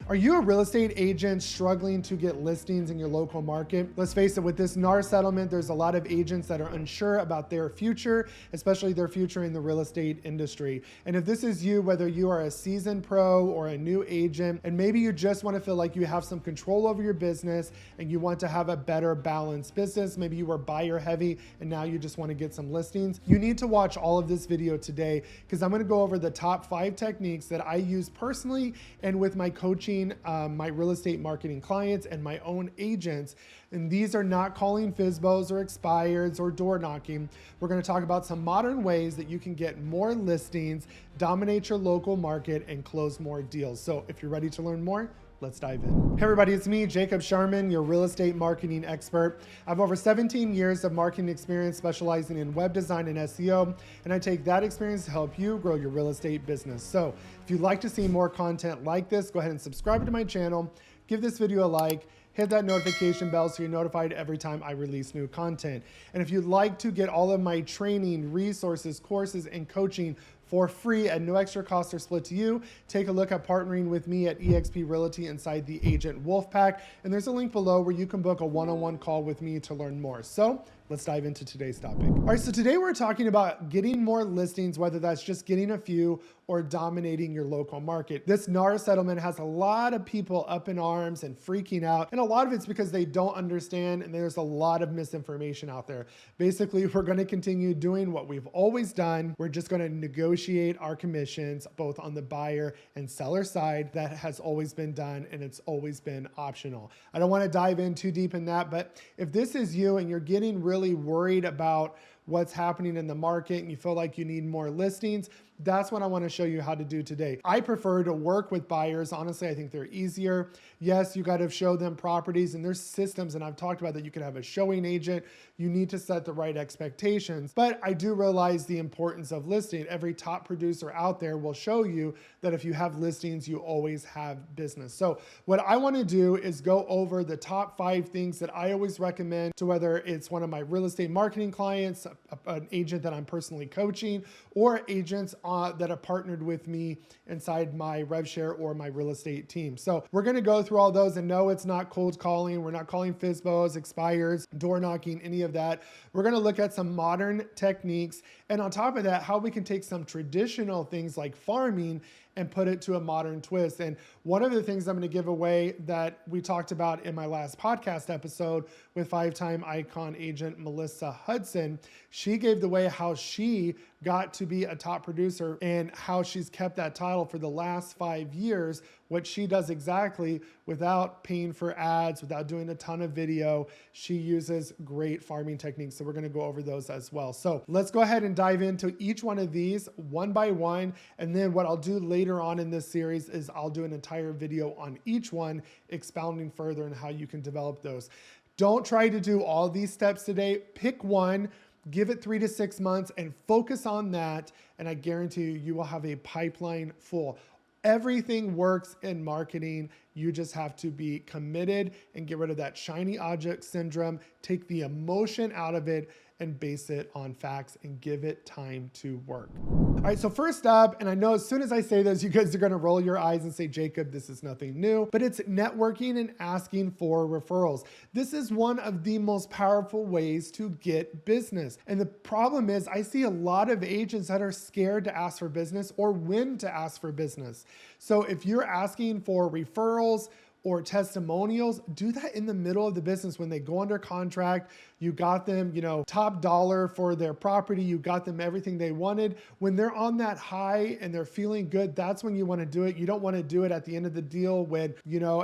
Are you a real estate agent struggling to get listings in your local market? Let's face it, with this NAR settlement, there's a lot of agents that are unsure about their future, especially their future in the real estate industry. And if this is you, whether you are a seasoned pro or a new agent, and maybe you just want to feel like you have some control over your business and you want to have a better balanced business, maybe you were buyer heavy and now you just want to get some listings, you need to watch all of this video today, because I'm going to go over the top 5 techniques that I use personally and with my coaching, my real estate marketing clients and my own agents. And these are not calling FSBOs or expireds or door knocking. We're going to talk about some modern ways that you can get more listings, dominate your local market, and close more deals. So if you're ready to learn more, let's dive in. Hey everybody, it's me, Jacob Shireman, your real estate marketing expert. I have over 17 years of marketing experience specializing in web design and SEO, and I take that experience to help you grow your real estate business. So if you'd like to see more content like this, go ahead and subscribe to my channel, give this video a like, hit that notification bell so you're notified every time I release new content. And if you'd like to get all of my training, resources, courses, and coaching for free at no extra cost or split to you, take a look at partnering with me at eXp Realty inside the Agent Wolfpack. And there's a link below where you can book a one-on-one call with me to learn more. So let's dive into today's topic. All right, so today we're talking about getting more listings, whether that's just getting a few or dominating your local market. This NAR settlement has a lot of people up in arms and freaking out. And a lot of it's because they don't understand, and there's a lot of misinformation out there. Basically, we're gonna continue doing what we've always done. We're just gonna negotiate our commissions, both on the buyer and seller side. That has always been done, and it's always been optional. I don't wanna dive in too deep in that, but if this is you and you're getting really worried about what's happening in the market and you feel like you need more listings, that's what I want to show you how to do today. I prefer to work with buyers. Honestly, I think they're easier. Yes, you got to show them properties, and there's systems, and I've talked about that. You can have a showing agent. You need to set the right expectations, but I do realize the importance of listing. Every top producer out there will show you that if you have listings, you always have business. So what I want to do is go over the top 5 things that I always recommend to whether it's one of my real estate marketing clients, an agent that I'm personally coaching, or agents that are partnered with me inside my RevShare or my real estate team. So we're going to go through all those, and no, it's not cold calling. We're not calling FSBOs, expires, door knocking, any of that. We're going to look at some modern techniques. And on top of that, how we can take some traditional things like farming and put it to a modern twist. And one of the things I'm going to give away that we talked about in my last podcast episode with 5-time icon agent Melissa Hudson, she gave the way how she got to be a top producer and how she's kept that title for the last 5 years, what she does exactly without paying for ads, without doing a ton of video. She uses great farming techniques. So we're going to go over those as well. So let's go ahead and dive into each one of these one by one. And then what I'll do later on in this series is I'll do an entire video on each one, expounding further on how you can develop those. Don't try to do all these steps today. Pick one, give it 3 to 6 months and focus on that. And I guarantee you, you will have a pipeline full. Everything works in marketing. You just have to be committed and get rid of that shiny object syndrome, take the emotion out of it and base it on facts and give it time to work. All right, so first up, and I know as soon as I say this, you guys are gonna roll your eyes and say, Jacob, this is nothing new, but it's networking and asking for referrals. This is one of the most powerful ways to get business. And the problem is I see a lot of agents that are scared to ask for business or when to ask for business. So if you're asking for referrals or testimonials, do that in the middle of the business when they go under contract. You got them, top dollar for their property. You got them everything they wanted. When they're on that high and they're feeling good, that's when you want to do it. You don't want to do it at the end of the deal when,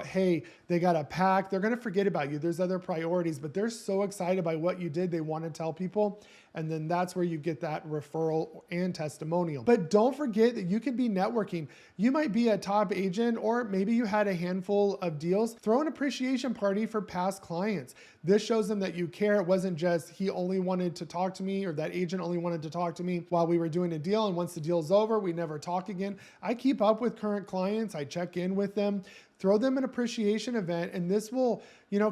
hey, they got a pack. They're going to forget about you. There's other priorities, but they're so excited by what you did. They want to tell people. And then that's where you get that referral and testimonial. But don't forget that you can be networking. You might be a top agent, or maybe you had a handful of deals. Throw an appreciation party for past clients. This shows them that you care. It wasn't just he only wanted to talk to me, or that agent only wanted to talk to me while we were doing a deal. And once the deal's over, we never talk again. I keep up with current clients. I check in with them. Throw them an appreciation event. And this will,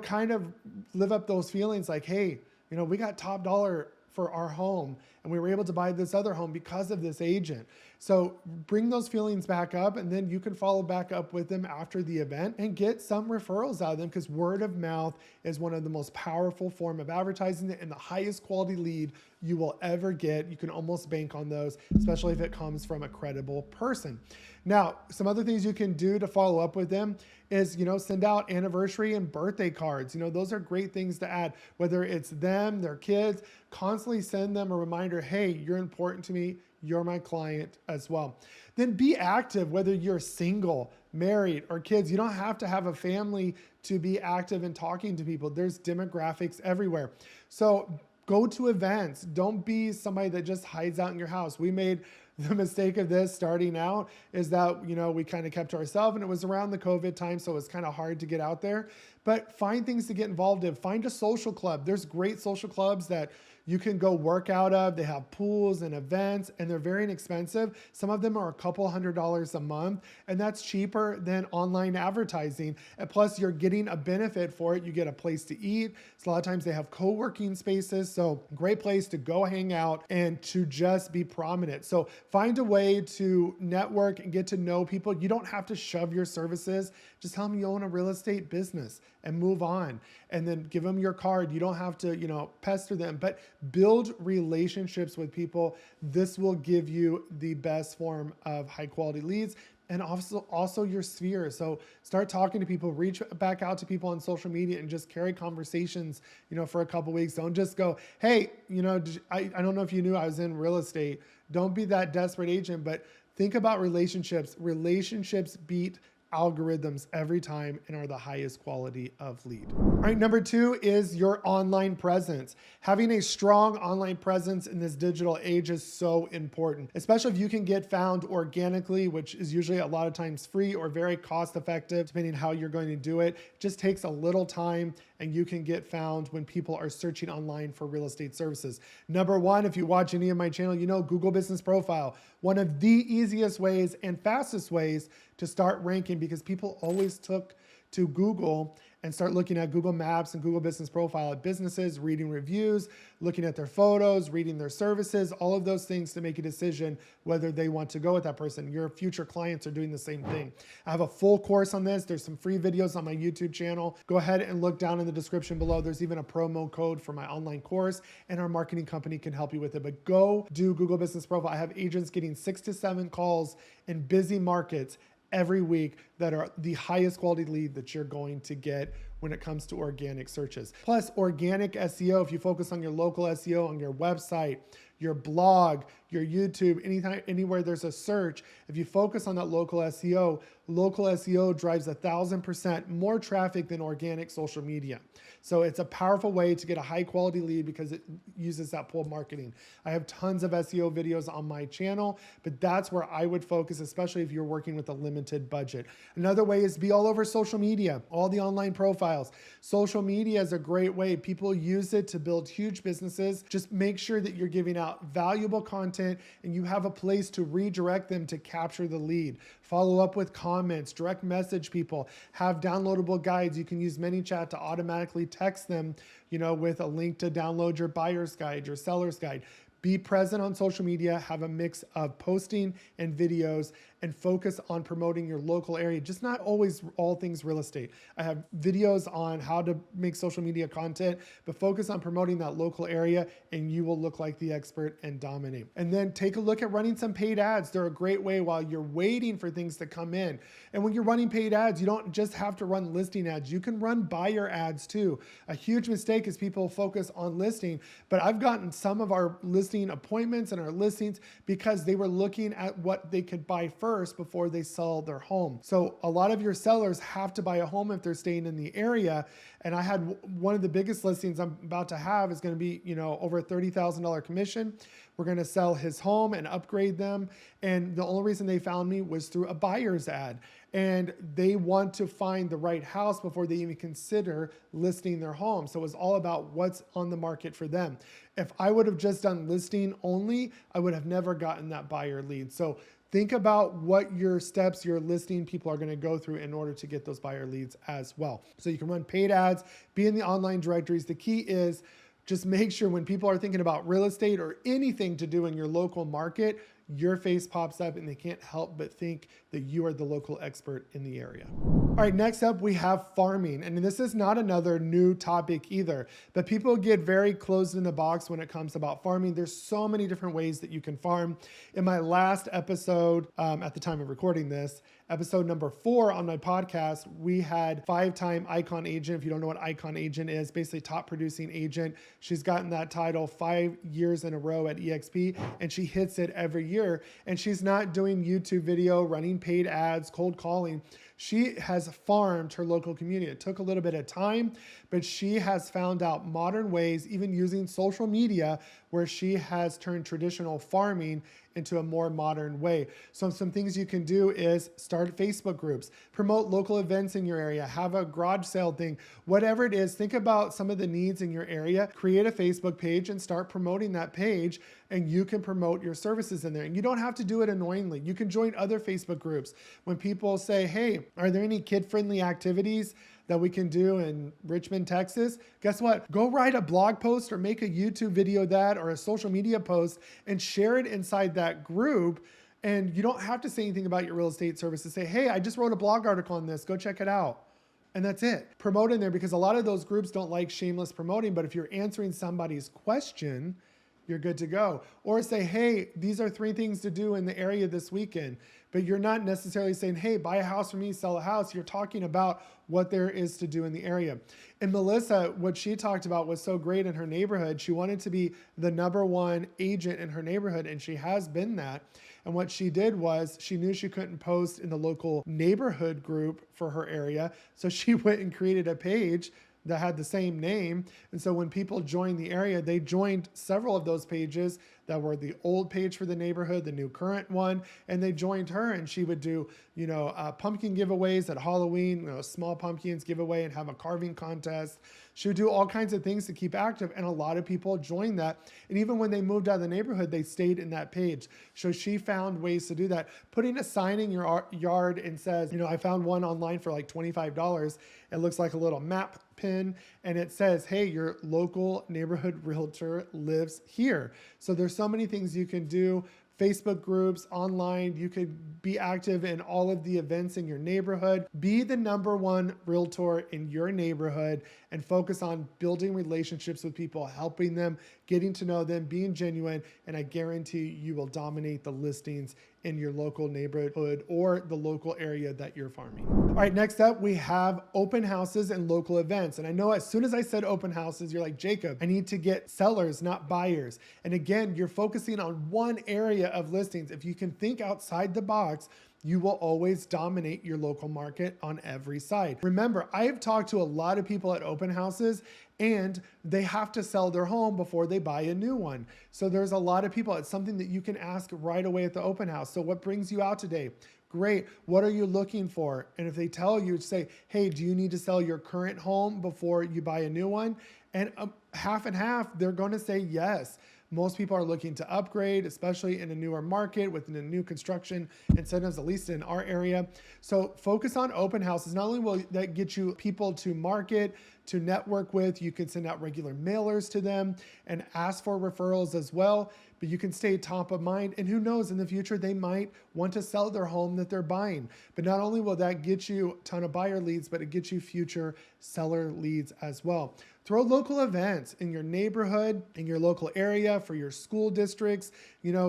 kind of live up those feelings like, hey, we got top dollar for our home. and we were able to buy this other home because of this agent. So bring those feelings back up, and then you can follow back up with them after the event and get some referrals out of them, because word of mouth is one of the most powerful form of advertising and the highest quality lead you will ever get. You can almost bank on those, especially if it comes from a credible person. Now, some other things you can do to follow up with them is, send out anniversary and birthday cards. Those are great things to add, whether it's them, their kids. Constantly send them a reminder, hey, you're important to me. You're my client as well. Then be active, whether you're single, married, or kids. You don't have to have a family to be active and talking to people. There's demographics everywhere. So go to events. Don't be somebody that just hides out in your house. We made the mistake of this starting out is that, we kind of kept to ourselves, and it was around the COVID time, so it was kind of hard to get out there. But find things to get involved in. Find a social club. There's great social clubs that you can go work out of. They have pools and events, and they're very inexpensive. Some of them are a couple $100s a month, and that's cheaper than online advertising. And plus, you're getting a benefit for it. You get a place to eat. So a lot of times they have co-working spaces. So great place to go hang out and to just be prominent. So find a way to network and get to know people. You don't have to shove your services. Just tell them you own a real estate business and move on, and then give them your card. You don't have to, pester them, but build relationships with people. This will give you the best form of high quality leads, and also your sphere. So start talking to people, reach back out to people on social media, and just carry conversations, for a couple weeks. Don't just go, hey, I don't know if you knew I was in real estate. Don't be that desperate agent, but think about relationships. Relationships beat algorithms every time and are the highest quality of lead. All right, number 2 is your online presence. Having a strong online presence in this digital age is so important, especially if you can get found organically, which is usually a lot of times free or very cost effective, depending on how you're going to do it. It just takes a little time, and you can get found when people are searching online for real estate services. Number 1, if you watch any of my channel, Google Business Profile, one of the easiest ways and fastest ways to start ranking, because people always took to Google and start looking at Google Maps and Google Business Profile at businesses, reading reviews, looking at their photos, reading their services, all of those things to make a decision whether they want to go with that person. Your future clients are doing the same thing. I have a full course on this. There's some free videos on my YouTube channel. Go ahead and look down in the description below. There's even a promo code for my online course, and our marketing company can help you with it. But go do Google Business Profile. I have agents getting 6 to 7 calls in busy markets every week that are the highest quality lead that you're going to get when it comes to organic searches. Plus, organic SEO, if you focus on your local SEO, on your website, your blog, your YouTube, anywhere there's a search, if you focus on that local SEO drives 1,000% more traffic than organic social media. So it's a powerful way to get a high quality lead because it uses that pull marketing. I have tons of SEO videos on my channel, but that's where I would focus, especially if you're working with a limited budget. Another way is be all over social media, all the online profiles. Social media is a great way. People use it to build huge businesses. Just make sure that you're giving out valuable content and you have a place to redirect them to capture the lead. Follow up with comments, direct message people, have downloadable guides. You can use ManyChat to automatically text them, with a link to download your buyer's guide, your seller's guide. Be present on social media, have a mix of posting and videos, and focus on promoting your local area. Just not always all things real estate. I have videos on how to make social media content, but focus on promoting that local area and you will look like the expert and dominate. And then take a look at running some paid ads. They're a great way while you're waiting for things to come in. And when you're running paid ads, you don't just have to run listing ads. You can run buyer ads too. A huge mistake is people focus on listing, but I've gotten some of our listing appointments and our listings because they were looking at what they could buy first before they sell their home. So a lot of your sellers have to buy a home if they're staying in the area. And I had one of the biggest listings I'm about to have is going to be, over a $30,000 commission. We're going to sell his home and upgrade them. And the only reason they found me was through a buyer's ad. And they want to find the right house before they even consider listing their home. So it was all about what's on the market for them. If I would have just done listing only, I would have never gotten that buyer lead. So think about what your steps your listing people are going to go through in order to get those buyer leads as well. So you can run paid ads, be in the online directories. The key is Just make sure when people are thinking about real estate or anything to do in your local market, your face pops up and they can't help but think that you are the local expert in the area. All right, next up we have farming. And this is not another new topic either, but people get very closed in the box when it comes about farming. There's so many different ways that you can farm. In my last episode, at the time of recording this, episode number 4 on my podcast, we had 5-time Icon Agent. If you don't know what Icon Agent is, basically top producing agent. She's gotten that title 5 years in a row at EXP, and she hits it every year. And she's not doing YouTube video, running paid ads, cold calling. She has farmed her local community. It took a little bit of time, but she has found out modern ways, even using social media, where she has turned traditional farming into a more modern way. So some things you can do is start Facebook groups, promote local events in your area, have a garage sale thing, whatever it is. Think about some of the needs in your area, create a Facebook page and start promoting that page, and you can promote your services in there. And you don't have to do it annoyingly. You can join other Facebook groups. When people say, hey, are there any kid-friendly activities that we can do in Richmond, Texas? Guess what? Go write a blog post or make a YouTube video or a social media post and share it inside that group. And you don't have to say anything about your real estate services. Say, hey, I just wrote a blog article on this. Go check it out. And that's it. Promote in there, because a lot of those groups don't like shameless promoting, but if you're answering somebody's question, you're good to go. Or say, hey, these are 3 things to do in the area this weekend. But you're not necessarily saying, hey, buy a house from me, sell a house. You're talking about what there is to do in the area. And Melissa, what she talked about was so great in her neighborhood. She wanted to be the #1 agent in her neighborhood, and she has been that. And what she did was she knew she couldn't post in the local neighborhood group for her area. So she went and created a page that had the same name. And so when people joined the area, they joined several of those pages that were the old page for the neighborhood, the new current one, and they joined her, and she would do, pumpkin giveaways at Halloween, small pumpkins giveaway and have a carving contest. She would do all kinds of things to keep active, and a lot of people joined that. And even when they moved out of the neighborhood, they stayed in that page. So she found ways to do that. Putting a sign in your yard and says, I found one online for like $25. It looks like a little map pin, and it says, hey, your local neighborhood realtor lives here. So there's so many things you can do. Facebook groups, online, you could be active in all of the events in your neighborhood. Be the #1 realtor in your neighborhood and focus on building relationships with people, helping them, getting to know them, being genuine, and I guarantee you will dominate the listings in your local neighborhood or the local area that you're farming. All right, next up, we have open houses and local events. And I know as soon as I said open houses, you're like, Jacob, I need to get sellers, not buyers. And again, you're focusing on one area of listings. If you can think outside the box, you will always dominate your local market on every side. Remember, I have talked to a lot of people at open houses, and they have to sell their home before they buy a new one. So there's a lot of people. It's something that you can ask right away at the open house. So what brings you out today? Great. What are you looking for? And if they tell you, say, hey, do you need to sell your current home before you buy a new one? And half and half, they're going to say yes. Most people are looking to upgrade, especially in a newer market with the new construction incentives, at least in our area. So focus on open houses. Not only will that get you people to market, to network with, you can send out regular mailers to them and ask for referrals as well, but you can stay top of mind. And who knows, in the future, they might want to sell their home that they're buying. But not only will that get you a ton of buyer leads, but it gets you future seller leads as well. Throw local events in your neighborhood, in your local area, for your school districts,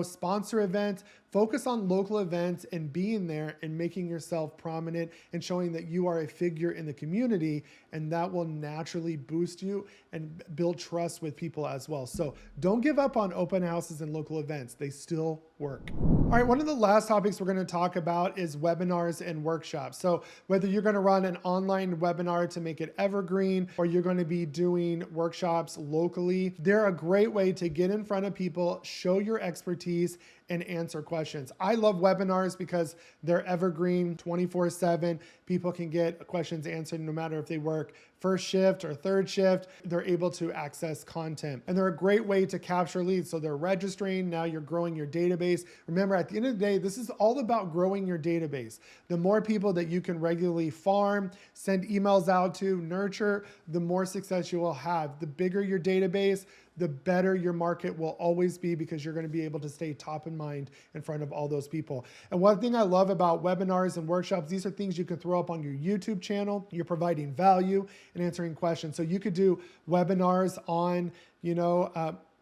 sponsor events. Focus on local events and being there and making yourself prominent and showing that you are a figure in the community, and that will naturally boost you and build trust with people as well. So don't give up on open houses and local events. They still work. All right, one of the last topics we're going to talk about is webinars and workshops. So whether you're going to run an online webinar to make it evergreen, or you're going to be doing workshops locally, they're a great way to get in front of people, show your expertise, and answer questions. I love webinars because they're evergreen 24/7. People can get questions answered no matter if they work first shift or third shift. They're able to access content, and they're a great way to capture leads. So they're registering. Now you're growing your database database. Remember, at the end of the day, this is all about growing your database. The more people that you can regularly farm, send emails out to, nurture, the more success you will have. The bigger your database, the better your market will always be, because you're going to be able to stay top in mind in front of all those people. And one thing I love about webinars and workshops, these are things you can throw up on your YouTube channel. You're providing value and answering questions. So you could do webinars on,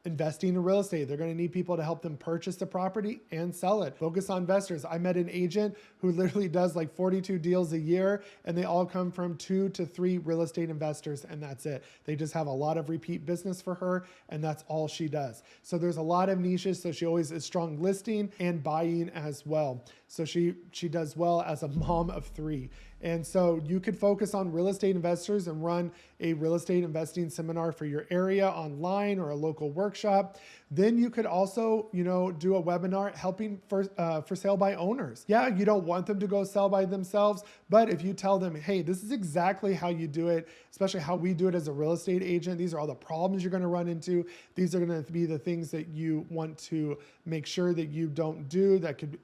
investing in real estate. They're going to need people to help them purchase the property and sell it. Focus on investors. I met an agent who literally does like 42 deals a year, and they all come from 2 to 3 real estate investors, and that's it. They just have a lot of repeat business for her, and that's all she does. So there's a lot of niches. So she always is strong listing and buying as well. So she does well as a mom of 3. And so you could focus on real estate investors and run a real estate investing seminar for your area online, or a local workshop. Then you could also, do a webinar helping for sale by owners. Yeah, you don't want them to go sell by themselves, but if you tell them, hey, this is exactly how you do it, especially how we do it as a real estate agent. These are all the problems you're going to run into. These are going to be the things that you want to make sure that you don't do that could,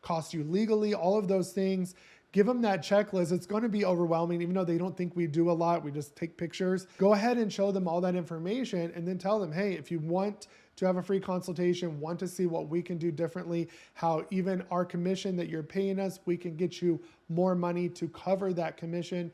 cost you legally, all of those things. Give them that checklist. It's going to be overwhelming, even though they don't think we do a lot. We just take pictures. Go ahead and show them all that information, and then tell them, hey, if you want to have a free consultation, want to see what we can do differently, how even our commission that you're paying us, we can get you more money to cover that commission,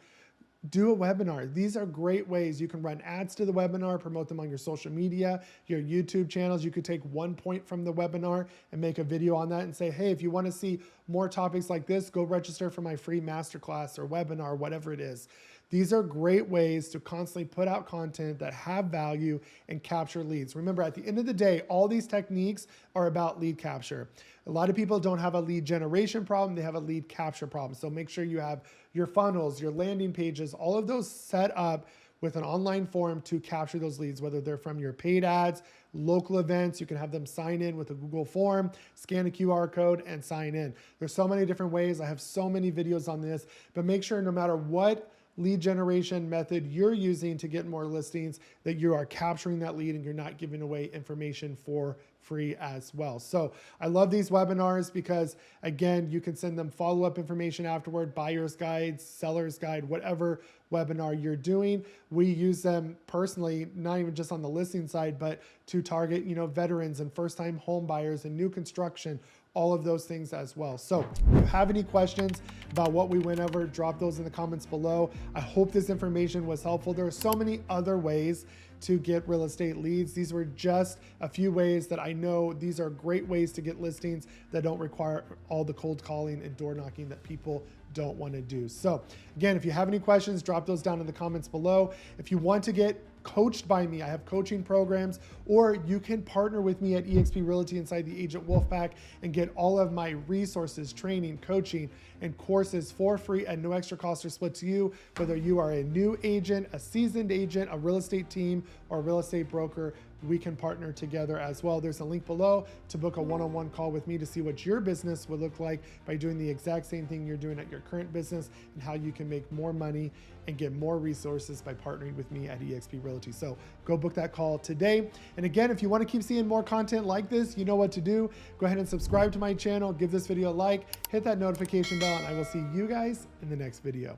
do a webinar. These are great ways. You can run ads to the webinar, promote them on your social media, your YouTube channels. You could take one point from the webinar and make a video on that and say, hey, if you want to see more topics like this, go register for my free masterclass or webinar, whatever it is. These are great ways to constantly put out content that have value and capture leads. Remember, at the end of the day, all these techniques are about lead capture. A lot of people don't have a lead generation problem, they have a lead capture problem. So make sure you have your funnels, your landing pages, all of those set up with an online form to capture those leads, whether they're from your paid ads, local events. You can have them sign in with a Google form, scan a QR code, and sign in. There's so many different ways. I have so many videos on this, but make sure no matter what lead generation method you're using to get more listings, that you are capturing that lead and you're not giving away information for free as well. So I love these webinars because, again, you can send them follow-up information afterward, buyer's guides, seller's guide, whatever webinar you're doing. We use them personally, not even just on the listing side, but to target, veterans and first-time home buyers and new construction, all of those things as well. So if you have any questions about what we went over, drop those in the comments below. I hope this information was helpful. There are so many other ways to get real estate leads. These were just a few ways that I know these are great ways to get listings that don't require all the cold calling and door knocking that people don't want to do. So again, if you have any questions, drop those down in the comments below. If you want to get coached by me, I have coaching programs, or you can partner with me at eXp Realty inside the Agent Wolfpack and get all of my resources, training, coaching, and courses for free at no extra cost or split to you, whether you are a new agent, a seasoned agent, a real estate team, or a real estate broker. We can partner together as well. There's a link below to book a one-on-one call with me to see what your business would look like by doing the exact same thing you're doing at your current business, and how you can make more money and get more resources by partnering with me at eXp Realty. So go book that call today. And again, if you want to keep seeing more content like this, you know what to do. Go ahead and subscribe to my channel, give this video a like, hit that notification bell, and I will see you guys in the next video.